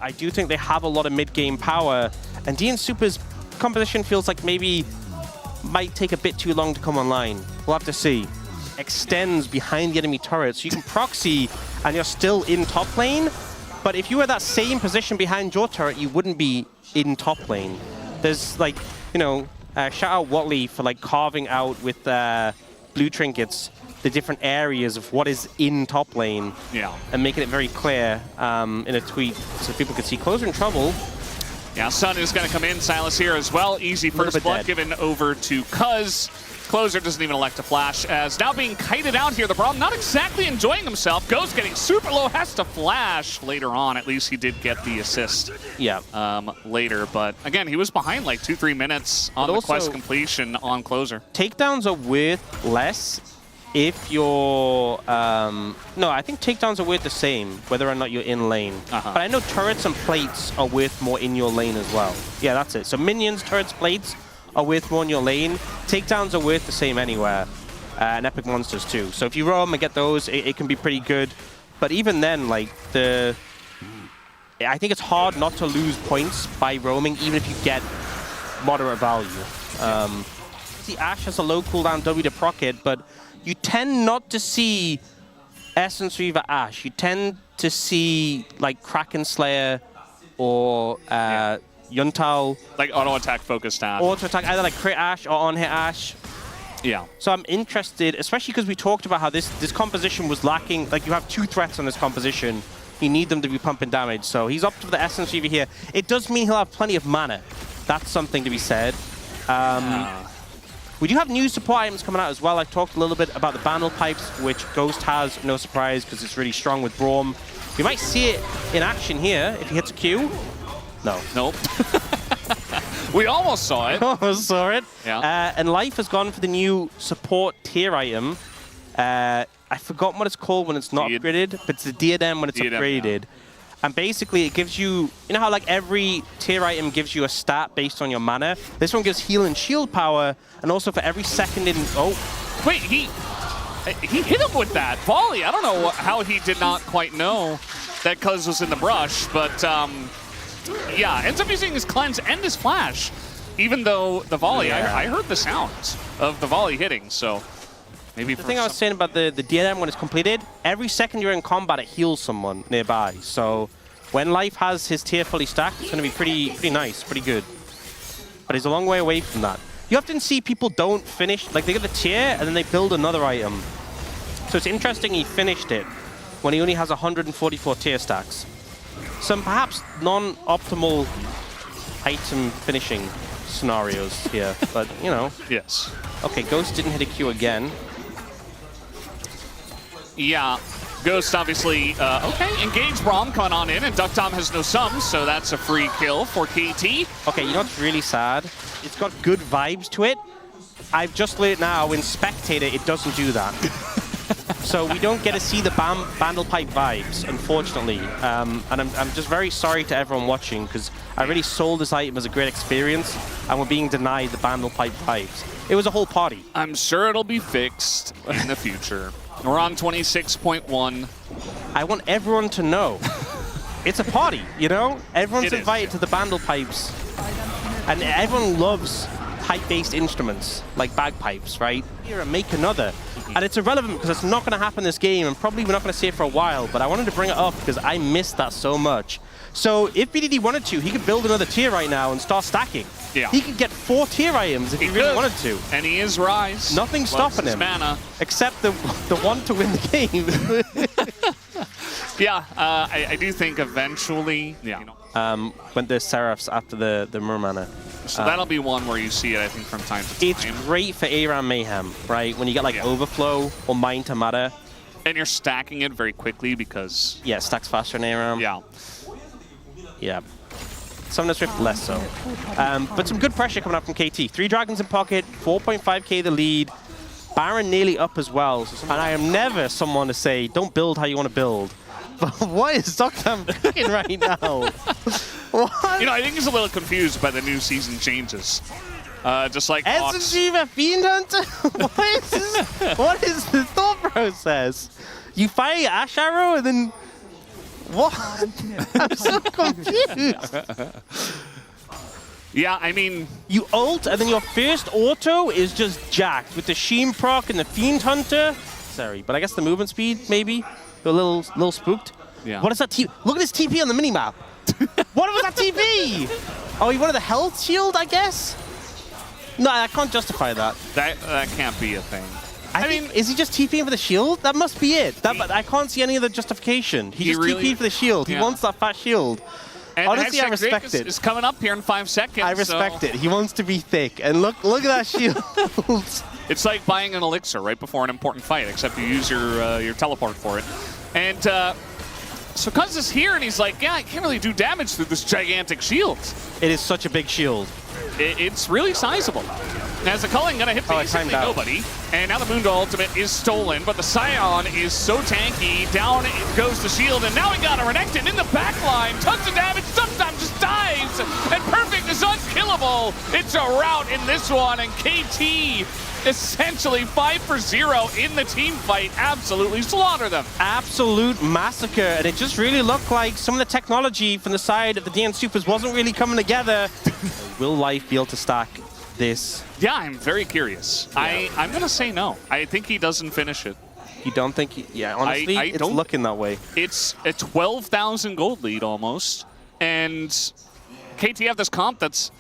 I do think they have a lot of mid-game power, and DN SOOPers' composition feels like maybe might take a bit too long to come online. We'll have to see. Extends behind the enemy turret, so you can proxy and you're still in top lane, but if you were that same position behind your turret, you wouldn't be in top lane. There's like, you know, shout out Watley for like carving out with blue trinkets the different areas of what is in top lane, and making it very clear in a tweet so people could see. Closer in trouble. Yeah, Sun is going to come in. Silas here as well. Easy first blood given over to Cuz. Closer doesn't even elect to flash, as now being kited out here. The Braum not exactly enjoying himself. Ghost getting super low, has to flash later on. At least he did get the assist later. But again, he was behind like 2-3 minutes on the quest completion on Closer. Takedowns are worth less if you're... no, I think takedowns are worth the same, whether or not you're in lane. But I know turrets and plates are worth more in your lane as well. Yeah, that's it. So minions, turrets, plates are worth more in your lane. Takedowns are worth the same anywhere. And epic monsters too. So if you roam and get those, it can be pretty good. But even then, like, I think it's hard not to lose points by roaming, even if you get moderate value. See, Ashe has a low cooldown W to proc it, but you tend not to see Essence Reaver Ashe. You tend to see, like, Kraken Slayer or Yuntal. Like auto-attack focused Ashe. Auto-attack, either like crit Ashe or on-hit Ashe. Yeah. So I'm interested, especially because we talked about how this composition was lacking. Like, you have 2 threats on this composition. You need them to be pumping damage. So he's up to the Essence Reaver here. It does mean he'll have plenty of mana. That's something to be said. We do have new support items coming out as well. I talked a little bit about the Bandle Pipes, which Ghost has, no surprise, because it's really strong with Braum. You might see it in action here if he hits a Q. No. Nope. We almost saw it. Almost saw it. Yeah. And Life has gone for the new support tier item. I forgot what it's called when it's not upgraded, but it's the DN when it's upgraded. And basically, it gives you know how like every tier item gives you a stat based on your mana? This one gives heal and shield power, and also for every second in... Oh. Wait, he hit him with that volley. I don't know how he did not quite know that Cuz was in the brush, but yeah, ends up using his cleanse and his flash, even though the volley, I heard the sounds of the volley hitting, so maybe the thing I was saying about the DNM when it's completed, every second you're in combat, it heals someone nearby. So when Life has his tier fully stacked, it's going to be pretty nice, pretty good. But he's a long way away from that. You often see people don't finish, like they get the tier and then they build another item. So it's interesting he finished it when he only has 144 tier stacks. Some perhaps non-optimal item finishing scenarios here, but you know. Yes. Okay, Ghost didn't hit a Q again. Yeah, Ghost obviously, okay, engage Braum coming on in, and Duck Tom has no sums, so that's a free kill for KT. Okay, you know what's really sad? It's got good vibes to it. I've just learned now in Spectator it doesn't do that. So we don't get to see the Bandle Pipe vibes, unfortunately. And I'm just very sorry to everyone watching, because I really sold this item as a great experience, and we're being denied the Bandle Pipe vibes. It was a whole party. I'm sure it'll be fixed in the future. We're on 26.1. I want everyone to know. It's a party, you know? Everyone's invited to the Bandle Pipes. And everyone loves pipe-based instruments, like bagpipes, right? Here and make another. And it's irrelevant because it's not going to happen this game, and probably we're not going to see it for a while, but I wanted to bring it up because I missed that so much. So if BDD wanted to, he could build another tier right now and start stacking. Yeah. He could get 4 tier items if he really wanted to. And he is Rise. Nothing's stopping him. Mana. Except the one to win the game. Yeah, I do think eventually, you know. When there's Seraphs after the Murmana. So that'll be one where you see it, I think, from time to time. It's great for ARAM Mayhem, right? When you get like Overflow or Mind to Matter. And you're stacking it very quickly because... Yeah, it stacks faster in ARAM. Yeah. Yeah. Summoner's Rift less so. But some good pressure coming up from KT. 3 Dragons in pocket, 4.5k the lead. Baron nearly up as well. And I am never someone to say, don't build how you want to build. But what is Stockdown cooking right now? What? You know, I think he's a little confused by the new season changes. Just like SG Fiend Hunter? What is the thought process? You fire Ash Arrow and then... What? I'm so confused. Yeah, I mean... You ult, and then your first auto is just jacked with the Sheen proc and the Fiend Hunter. Sorry, but I guess the movement speed, maybe? A little spooked. Yeah. What is that TP? Look at this TP on the minimap. What was that TP? Oh, he wanted the health shield, I guess? No, I can't justify that. That can't be a thing. I mean, is he just TPing for the shield? That must be it. But I can't see any other justification. He just really, TP'd for the shield. He wants that fat shield. And honestly, I respect it. It's coming up here in 5 seconds. I respect it. He wants to be thick. And look at that shield. It's like buying an elixir right before an important fight, except you use your teleport for it. And so Cuz is here, and he's like, yeah, I can't really do damage through this gigantic shield. It is such a big shield. It's really sizable. As the culling gonna hit basically nobody, and now the Mundo ultimate is stolen, but the Scion is so tanky. Down it goes the shield, and now we got a Renekton in the back line. Tons of damage, sometimes just dies, and Perfect is unkillable. It's a rout in this one, and KT essentially 5 for 0 in the team fight. Absolutely slaughter them. Absolute massacre, and it just really looked like some of the technology from the side of the DN SOOPers wasn't really coming together. Will Life be able to stack this? Yeah, I'm very curious. Yeah. I'm going to say no. I think he doesn't finish it. You don't think he... Yeah, honestly, it's looking that way. It's a 12,000 gold lead almost, and KT have this comp that's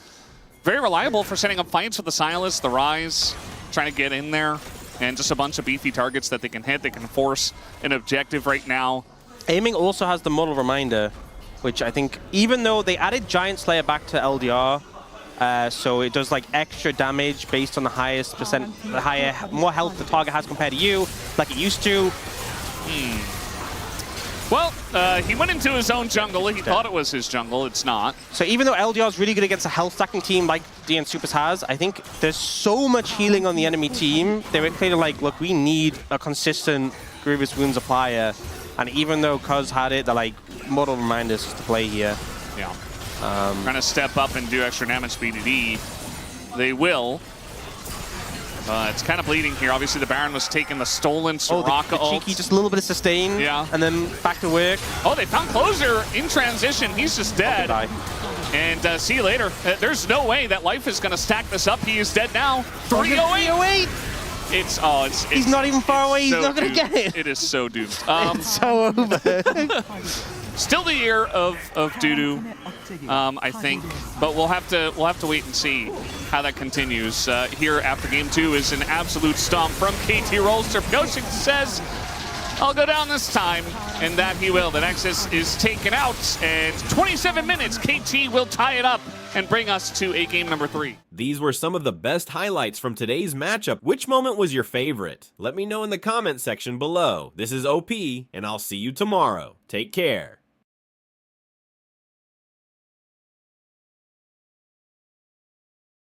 very reliable for setting up fights with the Silas, the Rise, trying to get in there, and just a bunch of beefy targets that they can hit. They can force an objective right now. Aiming also has the model reminder, which I think, even though they added Giant Slayer back to LDR, so it does like extra damage based on the highest percent, more health the target has compared to you, like it used to. Well, he went into his own jungle. He thought it was his jungle. It's not. So even though LDR is really good against a health stacking team like DN SOOPers has, I think there's so much healing on the enemy team. They were kind of like, look, we need a consistent Grievous Wound supplier. And even though Cuz had it, they're like, model reminders to play here. Yeah. Trying to step up and do extra damage speed at E. They will. It's kind of bleeding here. Obviously, the Baron was taking the stolen Soraka the cheeky, just a little bit of sustain. Yeah. And then back to work. Oh, they found Closer in transition. He's just dead. And see you later. There's no way that Life is going to stack this up. He is dead now. 308. He's not even far away. He's not going to get it. It is so doomed. It's so over. Still the year of Dudu, I think, but we'll have to wait and see how that continues. Here after game 2 is an absolute stomp from KT Rolster. Pyosik says, I'll go down this time, and that he will. The Nexus is taken out, and 27 minutes, KT will tie it up and bring us to a game number 3. These were some of the best highlights from today's matchup. Which moment was your favorite? Let me know in the comment section below. This is OP, and I'll see you tomorrow. Take care.